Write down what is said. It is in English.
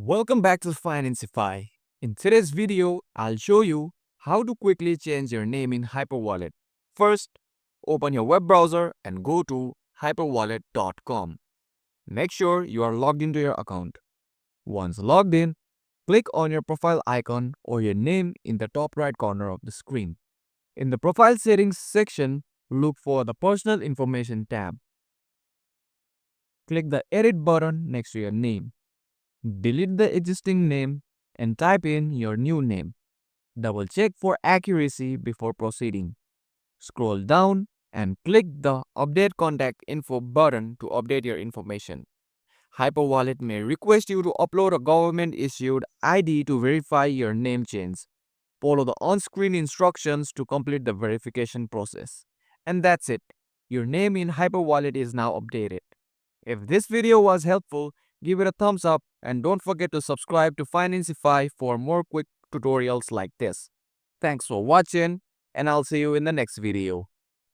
Welcome back to Financify. In today's video, I'll show you how to quickly change your name in HyperWallet. First, open your web browser and go to hyperwallet.com. Make sure you are logged into your account. Once logged in, click on your profile icon or your name in the top right corner of the screen. In the Profile Settings section, look for the Personal Information tab. Click the Edit button next to your name. Delete the existing name and type in your new name. Double check for accuracy before proceeding. Scroll down and click the Update Contact Info button to update your information. HyperWallet may request you to upload a government-issued ID to verify your name change. Follow the on-screen instructions to complete the verification process. And that's it. Your name in HyperWallet is now updated. If this video was helpful, give it a thumbs up and don't forget to subscribe to Financify for more quick tutorials like this. Thanks for watching and I'll see you in the next video.